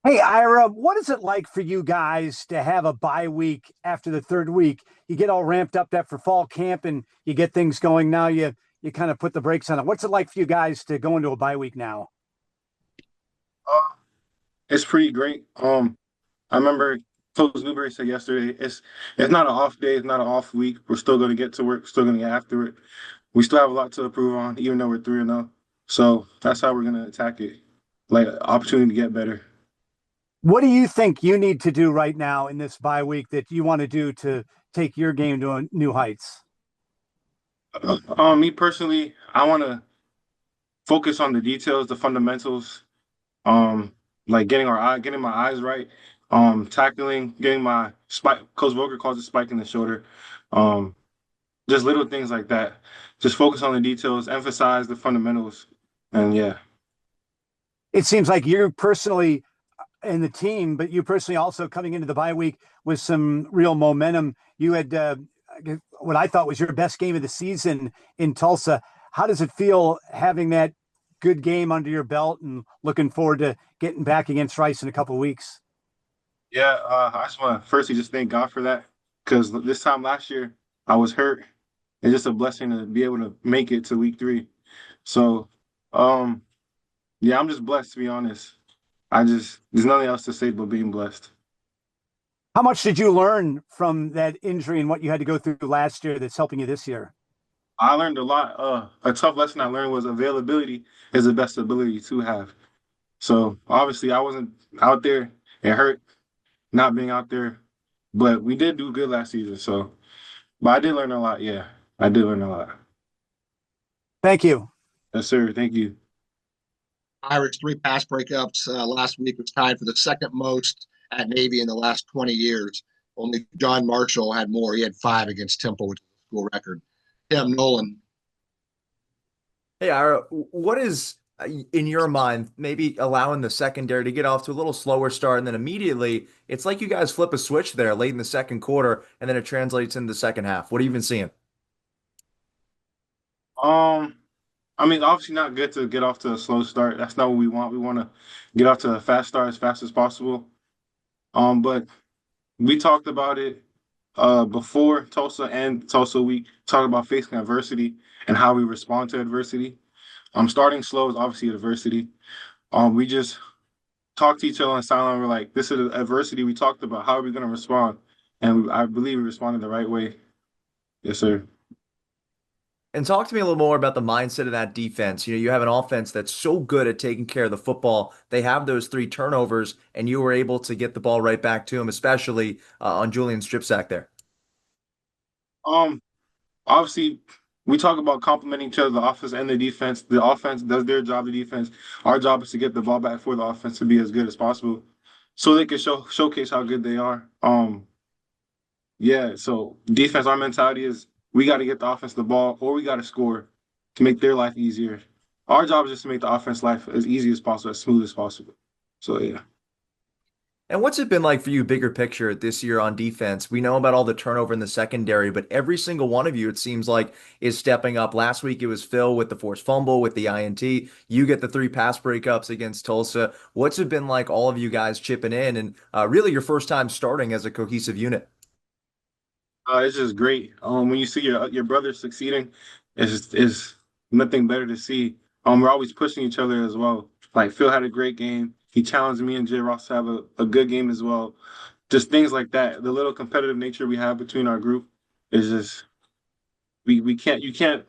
Hey, Ira, what is it like for you guys to have a bye week after the third week? You get all ramped up that for fall camp and you get things going. Now you kind of put the brakes on it. What's it like for you guys to go into a bye week now? Uh, it's pretty great. I remember Coach Newberry said yesterday, it's not an off day, it's not an off week. We're still going to get to work, still going to get after it. We still have a lot to improve on, even though we're 3-0. So that's how we're going to attack it, like opportunity to get better. What do you think you need to do right now in this bye week that you want to do to take your game to new heights? Me personally, I want to focus on the details, the fundamentals, um, like getting my eyes right, tackling, getting my spike. Coach Volker calls it spike in the shoulder. Um, Just little things like that. Just focus on the details, emphasize the fundamentals, and yeah. It seems like you personally and the team, but you personally also coming into the bye week with some real momentum. You had what I thought was your best game of the season in Tulsa. How does it feel having that good game under your belt and looking forward to getting back against Rice in a couple of weeks? Yeah, I just want to firstly just thank God for that because this time last year I was hurt. It's just a blessing to be able to make it to week three. So, um, yeah, I'm just blessed to be honest. There's nothing else to say but being blessed. How much did you learn from that injury and what you had to go through last year that's helping you this year? I learned a lot. A tough lesson I learned was availability is the best ability to have. So obviously I wasn't out there. It hurt not being out there, but we did do good last season. So, but I did learn a lot. Yeah, I did learn a lot. Thank you. Yes, sir. Thank you. Irish three pass breakups last week was tied for the second most at Navy in the last 20 years. Only John Marshall had more. He had five against Temple, which is a school record. Tim Nolan. Hey, Ira, what is in your mind maybe allowing the secondary to get off to a little slower start and then immediately it's like you guys flip a switch there late in the second quarter and then it translates into the second half. What have you been seeing? Um, I mean, obviously not good to get off to a slow start. That's not what we want. We want to get off to a fast start as fast as possible. But we talked about it before Tulsa and Tulsa week, talked about facing adversity and how we respond to adversity. Starting slow is obviously adversity. We just talked to each other on silent. We're like, this is the adversity we talked about. How are we going to respond? And I believe we responded the right way. Yes, sir. And talk to me a little more about the mindset of that defense. You know, you have an offense that's so good at taking care of the football. They have those three turnovers, and you were able to get the ball right back to him, especially on Julian's strip sack there. Um, Obviously, we talk about complimenting each other, the offense and the defense. The offense does their job, the defense. Our job is to get the ball back for the offense to be as good as possible, so they can showcase how good they are. Yeah. So defense, our mentality is we got to get the offense the ball, or we got to score to make their life easier. Our job is just to make the offense life as easy as possible, as smooth as possible. So yeah. And what's it been like for you, bigger picture this year on defense? We know about all the turnover in the secondary, but every single one of you, it seems like, is stepping up. Last week it was Phil with the forced fumble, with the INT. You get the three pass breakups against Tulsa. What's it been like, all of you guys chipping in and really your first time starting as a cohesive unit? It's just great. When you see your brother succeeding, it's nothing better to see. We're always pushing each other as well. Like Phil had a great game. He challenged me and Jay Ross to have a good game as well. Just things like that. The little competitive nature we have between our group is just we can't you can't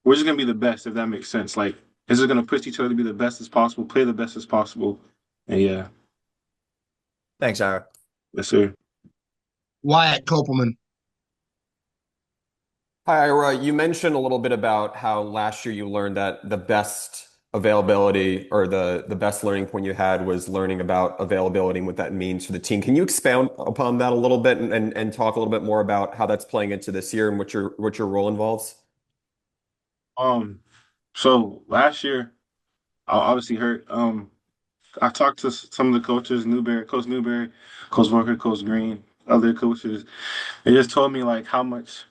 we're just gonna be the best if that makes sense. Like it's just gonna push each other to be the best as possible, play the best as possible. And yeah, Thanks, Ira. yes sir. Wyatt Kopelman. Hi, Ira. You mentioned a little bit about how last year you learned that the best availability or the best learning point you had was learning about availability and what that means for the team. Can you expound upon that a little bit and talk a little bit more about how that's playing into this year and what your role involves? Um so last year I obviously hurt. I talked to some of the coaches, Newberry, Coach Walker, Coach Green, other coaches. They just told me like how much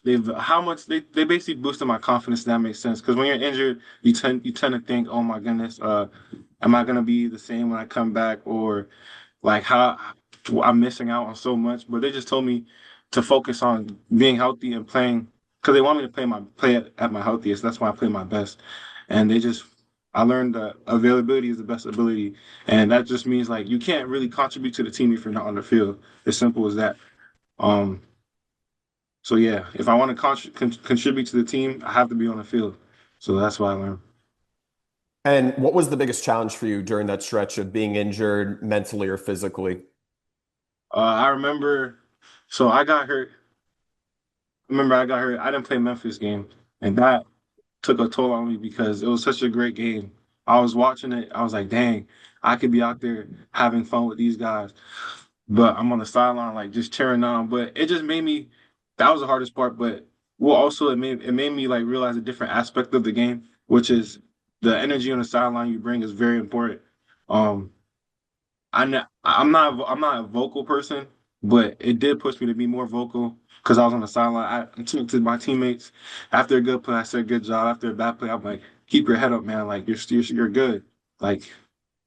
they've how much they basically boosted my confidence. That makes sense because when you're injured, you tend to think, oh my goodness, am I gonna be the same when I come back, or like how I'm missing out on so much. But they just told me to focus on being healthy and playing because they want me to play at my healthiest. That's why I play my best. And I learned that availability is the best ability, and that just means like you can't really contribute to the team if you're not on the field. As simple as that. Um, so yeah, if I want to contribute to the team, I have to be on the field. So that's what I learned. And what was the biggest challenge for you during that stretch of being injured mentally or physically? I remember, so I got hurt. Remember, I got hurt. I didn't play Memphis game, and that took a toll on me because it was such a great game. I was watching it. I was like, dang, I could be out there having fun with these guys, but I'm on the sideline, like just cheering on. But it just made me. That was the hardest part. But well, also it made me like realize a different aspect of the game, which is the energy on the sideline you bring is very important. Um, I'm not a vocal person, but it did push me to be more vocal because I was on the sideline. I talked to my teammates after a good play. I said, "Good job." After a bad play, I'm like, "Keep your head up, man. Like you're good. Like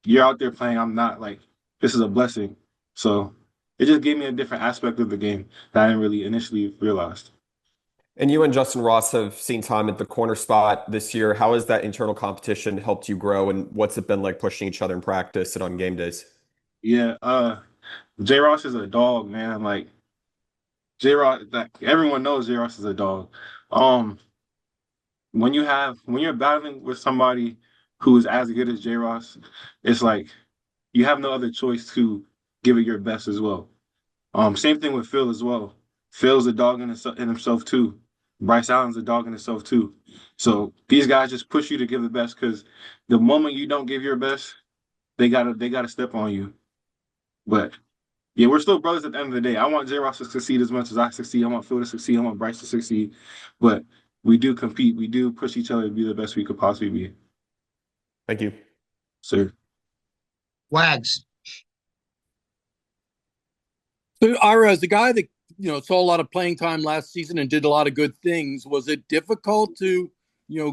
you're out there playing. I'm not. Like this is a blessing." So it just gave me a different aspect of the game that I didn't really initially realize. And you and Justin Ross have seen time at the corner spot this year. How has that internal competition helped you grow, and what's it been like pushing each other in practice and on game days? Yeah, J Ross is a dog, man. Like J Ross, like everyone knows J Ross is a dog. Um, when you're battling with somebody who is as good as J Ross, it's like you have no other choice to give it your best as well. Same thing with Phil as well. Phil's a dog in himself too. Bryce Allen's a dog in himself too. So these guys just push you to give the best because the moment you don't give your best, they gotta step on you. But yeah, we're still brothers at the end of the day. I want J Ross to succeed as much as I succeed. I want Phil to succeed. I want Bryce to succeed. But we do compete. We do push each other to be the best we could possibly be. Thank you. Sir. Wags. So Ira, as a guy that saw a lot of playing time last season and did a lot of good things, was it difficult to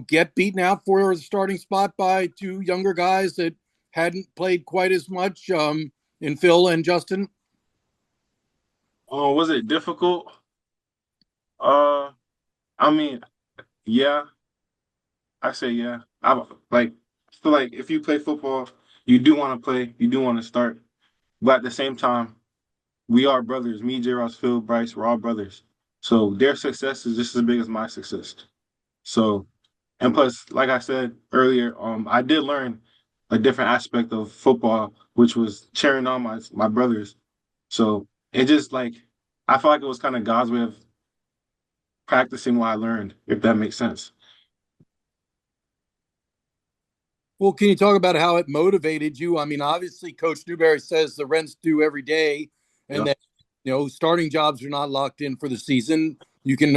get beaten out for the starting spot by two younger guys that hadn't played quite as much in Phil and Justin? Oh, was it difficult? Uh, I mean, yeah, I say yeah. I like feel like if you play football, you do want to play, you do want to start, but at the same time, we are brothers. Me, J. Ross, Phil, Bryce, we're all brothers. So their success is just as big as my success. So, and plus, like I said earlier, I did learn a different aspect of football, which was cheering on my brothers. So it just like I felt like it was kind of God's way of practicing what I learned, if that makes sense. Well, can you talk about how it motivated you? I mean, obviously, Coach Newberry says the rent's due every day, and Yeah. that starting jobs are not locked in for the season. You can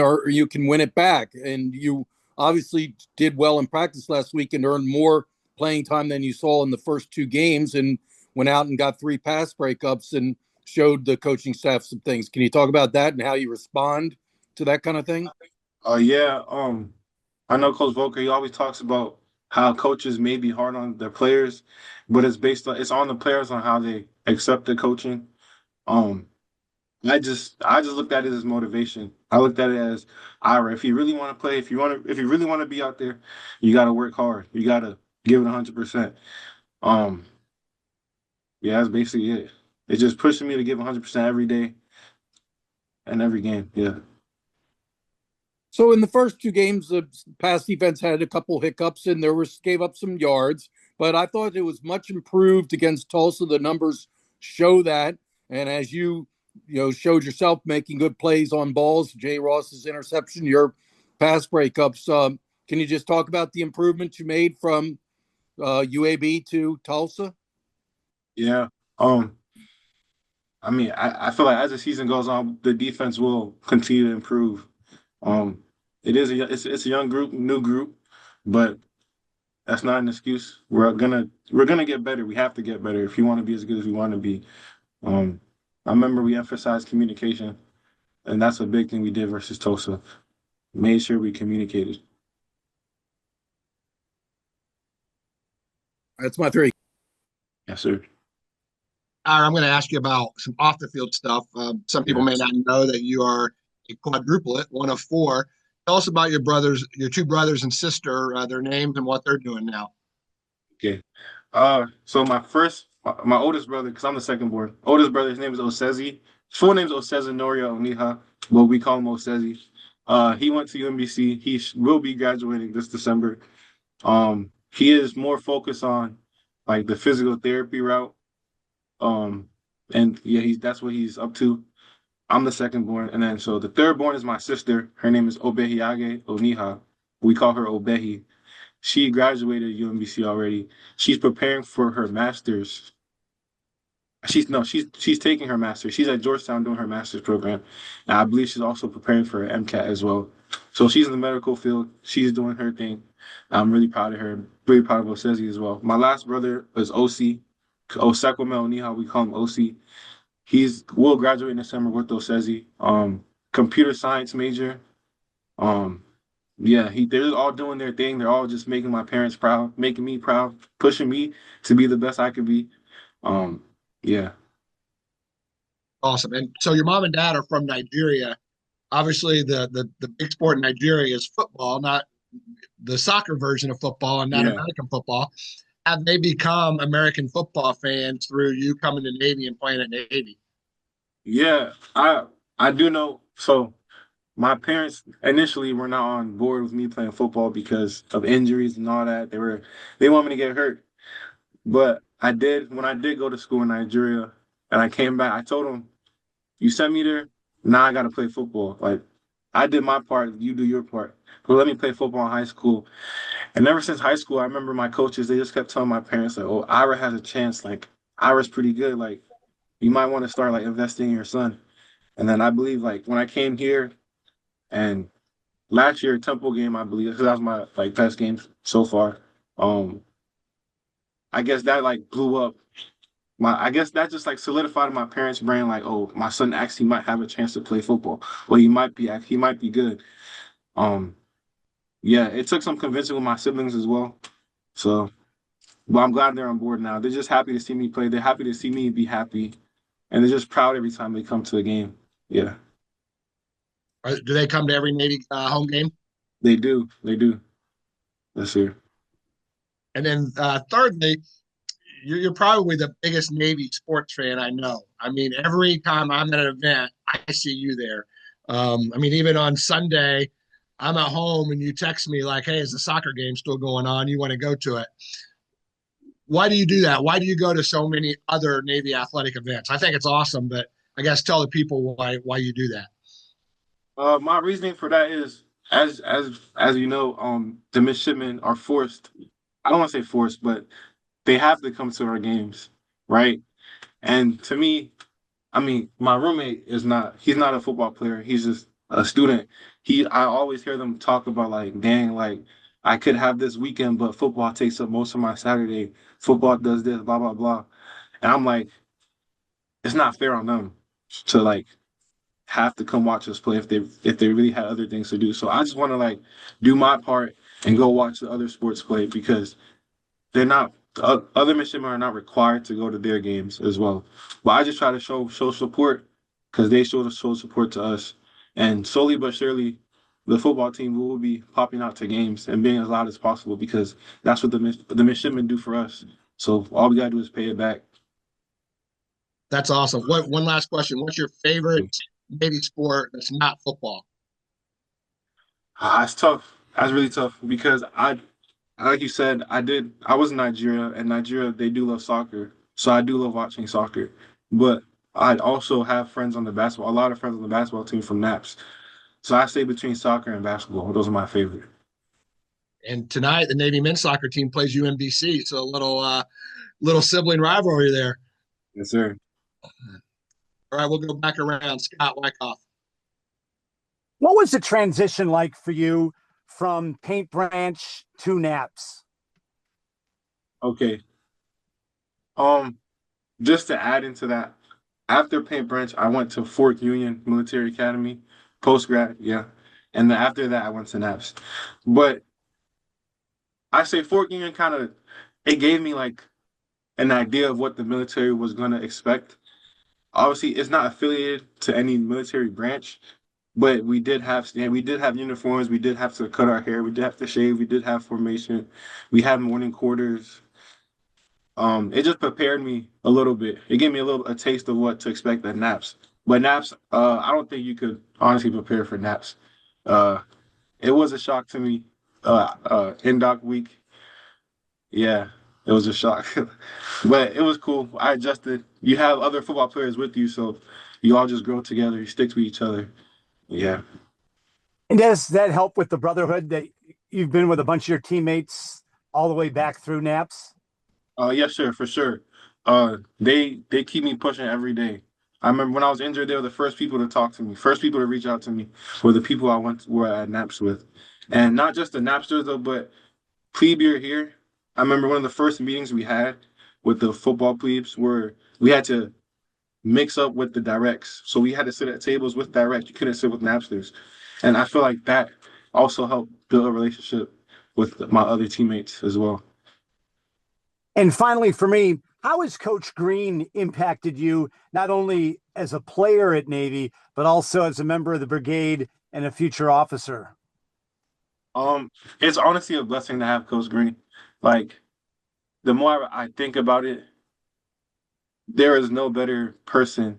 win it back, and you obviously did well in practice last week and earned more playing time than you saw in the first two games, and went out and got three pass breakups and showed the coaching staff some things. Can you talk about that and how you respond to that kind of thing? Yeah. I know Coach Volker, he always talks about how coaches may be hard on their players, but it's on the players on how they accept the coaching. Um, I just looked at it as motivation. I looked at it as Ira, if you really want to play, if you really want to be out there, you gotta work hard. You gotta give it 100%. Um, yeah, that's basically it. It's just pushing me to give 100% every day and every game. Yeah. So in the first two games, the pass defense had a couple hiccups and gave up some yards, but I thought it was much improved against Tulsa. The numbers show that, and as showed yourself making good plays on balls, Jay Ross's interception, your pass breakups. Can you just talk about the improvement you made from UAB to Tulsa? Yeah. I mean, I feel like as the season goes on, the defense will continue to improve. Um, it's a young group, new group, but that's not an excuse. We're gonna get better. We have to get better if you want to be as good as we want to be. Um, I remember we emphasized communication, and that's a big thing we did versus Tulsa. made sure we communicated. That's my three. Yes, sir. I'm going to ask you about some off the field stuff. Some people may not know that you are a quadruplet, one of four. Tell us about your brothers, your two brothers and sister, their names and what they're doing now. Okay. So my oldest brother, because I'm the second born, oldest brother, his name is Osezi. His full name is Osezi Ira Oniha, but we call him Osezi. He went to UMBC. Will be graduating this December. He is more focused on like the physical therapy route. And yeah, that's what he's up to. I'm the second born, and then so the third born is my sister. Her name is Obehiage Oniha. We call her Obehi. She graduated UMBC already. She's preparing for her master's. She's taking her master's. She's at Georgetown doing her master's program. And I believe she's also preparing for her MCAT as well. So she's in the medical field. She's doing her thing. I'm really proud of her. Really proud of Osezi as well. My last brother is OC. Osakwame Oniha, we call him OC. He's will graduate in December with Osezi. Computer science major. Um, yeah, they're all doing their thing. They're all just making my parents proud, making me proud, pushing me to be the best I could be. Yeah. Awesome. And so your mom and dad are from Nigeria. Obviously, the big sport in Nigeria is football, not the soccer version of football and not Yeah. American football. Have they become American football fans through you coming to Navy and playing at Navy? Yeah, I do know. So my parents initially were not on board with me playing football because of injuries and all that. They want me to get hurt. But I did when I did go to school in Nigeria and I came back, I told them, you sent me there, now I gotta play football. Like I did my part, you do your part. But let me play football in high school. And ever since high school, I remember my coaches, they just kept telling my parents like, oh, Ira has a chance, like Ira's pretty good. Like you might want to start like investing in your son. And then I believe like when I came here and last year Temple game, I believe, because that was my like best game so far. Um, I guess that like blew up I guess that just like solidified in my parents' brain, like, oh, my son actually might have a chance to play football. Well, he might be good. Um, yeah, it took some convincing with my siblings as well. So, but I'm glad they're on board now. They're just happy to see me play. They're happy to see me be happy, and they're just proud every time they come to a game. Yeah, Do they come to every Navy home game? they do. They do. Yes, sir. And then thirdly, you're probably the biggest Navy sports fan I know. I mean, every time I'm at an event, I see you there. I mean, even on Sunday, I'm at home and you text me like, "Hey, is the soccer game still going on? You want to go to it?" Why do you do that? Why do you go to so many other Navy athletic events? I think it's awesome, but I guess tell the people why you do that. My reasoning for that is, as you know, the midshipmen are forced. I don't want to say forced, but they have to come to our games, right? And to me, I mean, my roommate he's not a football player. He's just a student. I always hear them talk about like, dang, like I could have this weekend, but football takes up most of my Saturday. Football does this, blah, blah, blah. And I'm like, it's not fair on them to like have to come watch us play if they really had other things to do. So I just want to like do my part and go watch the other sports play because they're not other midshipmen are not required to go to their games as well. But I just try to show support because they show support to us, and slowly but surely, the football team will be popping out to games and being as loud as possible because that's what the midshipmen do for us. So all we gotta do is pay it back. That's awesome. What one last question? What's your favorite Navy sport that's not football? It's tough. That's really tough because like you said, I was in Nigeria, and Nigeria, they do love soccer. So I do love watching soccer. But I also have a lot of friends on the basketball team from Naps. So I stay between soccer and basketball. Those are my favorite. And tonight, the Navy men's soccer team plays UMBC, so a little sibling rivalry there. Yes, sir. All right, we'll go back around. Scott Wyckoff. What was the transition like for you from Paint Branch to Naps? Okay. Just to add into that, after Paint Branch, I went to Fort Union Military Academy, post grad, yeah. And then after that, I went to naps. But I say Fort Union kind of it gave me like an idea of what the military was going to expect. Obviously, it's not affiliated to any military branch, but we did have uniforms. We did have to cut our hair. We did have to shave. We did have formation. We had morning quarters. It just prepared me a little bit. It gave me a taste of what to expect at naps. But naps, I don't think you could honestly prepare for naps. Uh, it was a shock to me. In doc week, yeah, it was a shock, but it was cool. I adjusted. You have other football players with you, so you all just grow together. You stick to each other. Yeah. And does that help with the brotherhood that you've been with a bunch of your teammates all the way back through naps? Yes, sir, for sure. They keep me pushing every day. I remember when I was injured, they were the first people to talk to me, first people to reach out to me were the people were at naps with, and not just the napsters though, but plebe year here. I remember one of the first meetings we had with the football plebes where we had to mix up with the directs, so we had to sit at tables with direct. You couldn't sit with napsters, and I feel like that also helped build a relationship with my other teammates as well. And finally, for me, how has Coach Green impacted you, not only as a player at Navy, but also as a member of the brigade and a future officer? It's honestly a blessing to have Coach Green. Like the more I think about it, there is no better person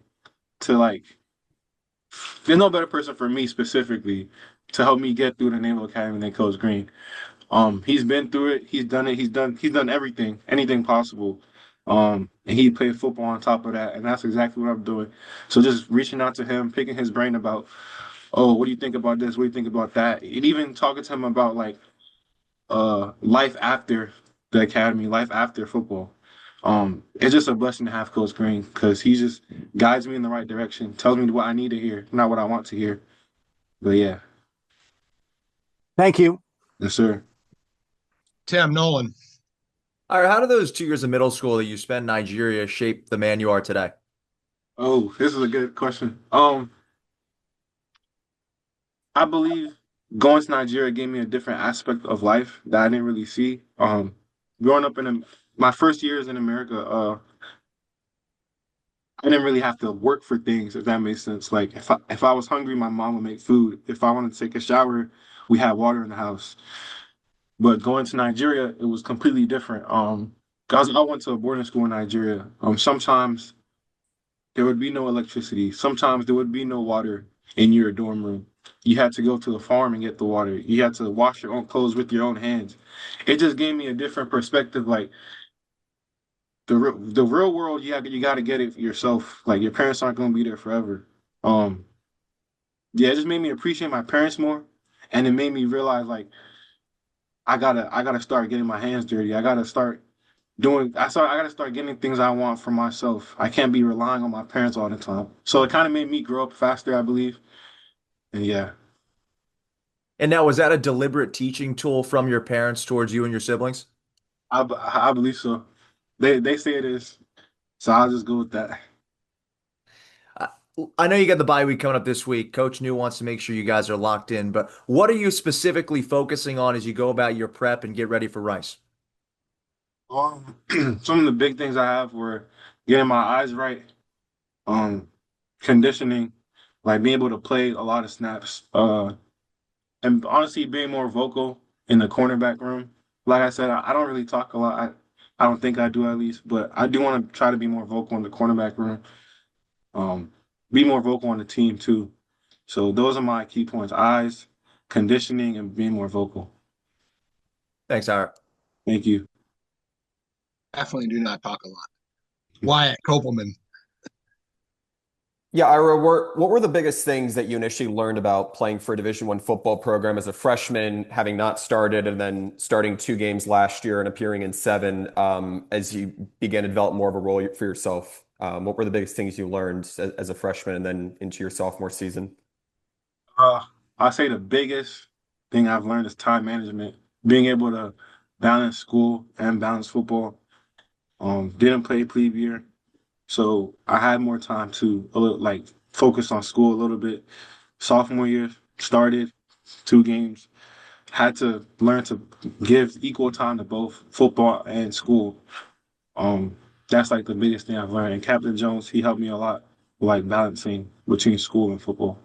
to like. There's no better person for me specifically to help me get through the Naval Academy than Coach Green. He's been through it. He's done it. He's done everything, anything possible. And he played football on top of that, and that's exactly what I'm doing. So just reaching out to him, picking his brain about, oh, what do you think about this? What do you think about that? And even talking to him about like life after the academy, life after football. It's just a blessing to have Coach Green because he just guides me in the right direction, tells me what I need to hear, not what I want to hear. But yeah, Thank you. yes, sir. Tim Nolan. All right, how do those 2 years of middle school that you spent in Nigeria shape the man you are today? Oh, this is a good question. I believe going to Nigeria gave me a different aspect of life that I didn't really see. Growing up my first years in America, I didn't really have to work for things, if that makes sense. Like if I was hungry, my mom would make food. If I wanted to take a shower, we had water in the house. But going to Nigeria, it was completely different. Guys, I went to a boarding school in Nigeria. Sometimes there would be no electricity. Sometimes there would be no water in your dorm room. You had to go to the farm and get the water. You had to wash your own clothes with your own hands. It just gave me a different perspective. Like the real world, you got to get it yourself. Like your parents aren't going to be there forever. Um, yeah, it just made me appreciate my parents more, and it made me realize like I gotta start getting my hands dirty. I gotta start getting things I want for myself. I can't be relying on my parents all the time. So it kind of made me grow up faster, I believe. And yeah, And now, was that a deliberate teaching tool from your parents towards you and your siblings? I believe so. They say it is. So I'll just go with that. I I know you got the bye week coming up this week. Coach New wants to make sure you guys are locked in, but what are you specifically focusing on as you go about your prep and get ready for Rice? Some of the big things I have were getting my eyes right, um, conditioning, like being able to play a lot of snaps, and honestly being more vocal in the cornerback room. Like I said, I don't really talk a lot. I don't think I do at least, but I do want to try to be more vocal in the cornerback room. Um, be more vocal on the team too. So those are my key points: eyes, conditioning, and being more vocal. Thanks, Ira. Thank you. Definitely do not talk a lot. Wyatt Kopelman. Yeah, Ira, what were the biggest things that you initially learned about playing for a Division I football program as a freshman, having not started, and then starting 2 games last year and appearing in 7 as you began to develop more of a role for yourself? What were the biggest things you learned as a freshman and then into your sophomore season? Uh, I say the biggest thing I've learned is time management. Being able to balance school and balance football. Didn't play plebe year, so I had more time to like focus on school a little bit. Sophomore year started, 2 games. Had to learn to give equal time to both football and school. Um, that's like the biggest thing I've learned. And Captain Jones, he helped me a lot, like balancing between school and football.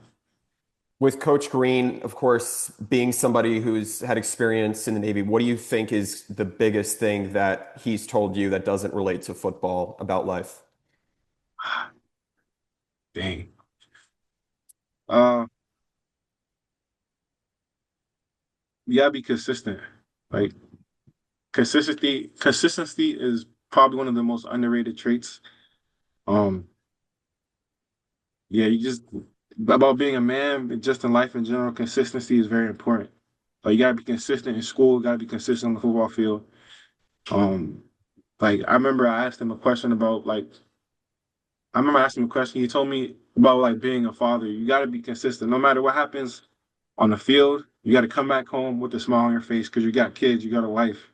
With Coach Green, of course, being somebody who's had experience in the Navy, what do you think is the biggest thing that he's told you that doesn't relate to football about life? Dang. Uh, you gotta be consistent. Like consistency is probably one of the most underrated traits. Um, yeah, you just about being a man, but just in life in general, consistency is very important. Like you gotta be consistent in school, gotta be consistent on the football field. Um, like I remember I asked him a question about like I remember asking him a question. He told me about like being a father. You gotta be consistent. No matter what happens on the field, you gotta come back home with a smile on your face because you got kids, you got a wife.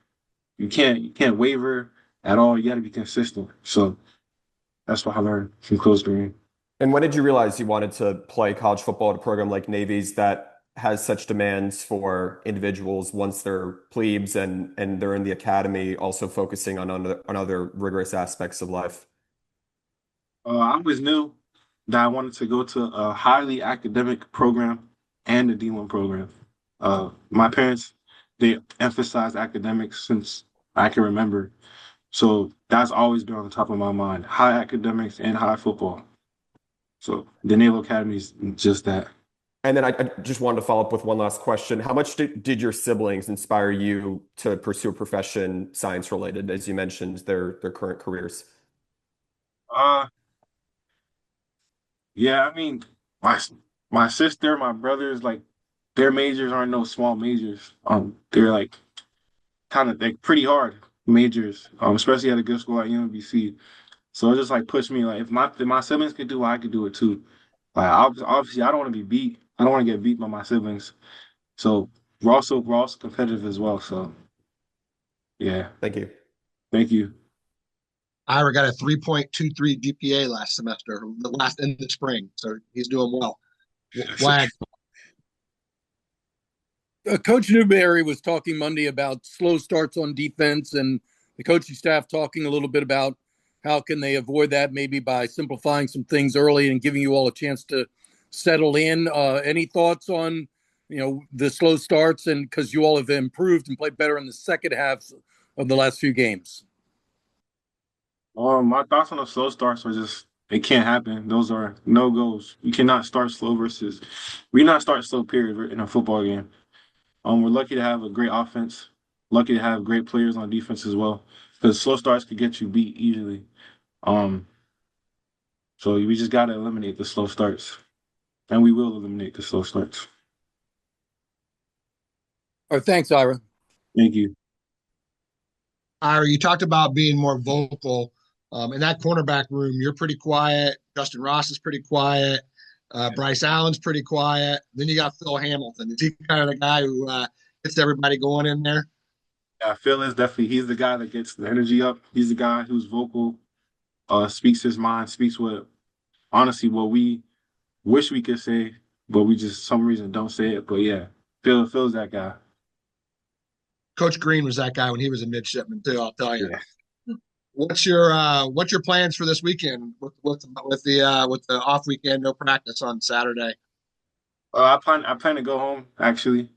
You can't waver at all. You gotta be consistent. So that's what I learned from Coach Green. And when did you realize you wanted to play college football at a program like Navy's that has such demands for individuals once they're plebes and they're in the academy, also focusing on other rigorous aspects of life? I always knew that I wanted to go to a highly academic program and a D1 program. My parents, they emphasized academics since I can remember. So that's always been on the top of my mind. High academics and high football. So the Naval Academy is just that. And then I just wanted to follow up with one last question. How much did your siblings inspire you to pursue a profession science related, as you mentioned, their current careers? Uh, yeah, I mean, my my sister, my brothers, like their majors aren't no small majors. They're like kind of like pretty hard majors. Especially at a good school like UMBC. So it just like pushed me like if my siblings could do it, I could do it too. Like obviously, I don't want to be beat. I don't want to get beat by my siblings. So we're also competitive as well. So yeah, Thank you. thank you. Ira got a 3.23 GPA last semester, the last in the spring, so he's doing well. Wag. Coach Newberry was talking Monday about slow starts on defense, and the coaching staff talking a little bit about how can they avoid that, maybe by simplifying some things early and giving you all a chance to settle in. Any thoughts on the slow starts, and because you all have improved and played better in the second half of the last few games? My thoughts on the slow starts are just it can't happen. Those are no goes. You cannot start slow versus we not start slow period in a football game. We're lucky to have a great offense, lucky to have great players on defense as well. Because slow starts could get you beat easily. Um, so we just gotta eliminate the slow starts. And we will eliminate the slow starts. All right, thanks, Ira. Thank you. Ira, you talked about being more vocal. In that cornerback room, you're pretty quiet. Justin Ross is pretty quiet. Bryce Allen's pretty quiet. Then you got Phil Hamilton. Is he kind of the guy who gets everybody going in there? Yeah, Phil is definitely he's the guy that gets the energy up. He's the guy who's vocal, speaks his mind, speaks what honestly what we wish we could say, but we just some reason don't say it. But yeah, Phil's that guy. Coach Green was that guy when he was a midshipman too. I'll tell you. Yeah. What's your plans for this weekend with the off weekend, no practice on Saturday? I plan to go home actually,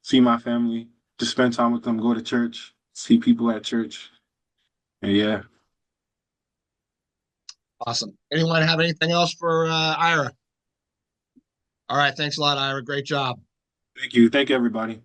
see my family, just spend time with them, go to church, see people at church, and yeah. Awesome. Anyone have anything else for Ira? All right. Thanks a lot, Ira. Great job. Thank you, everybody.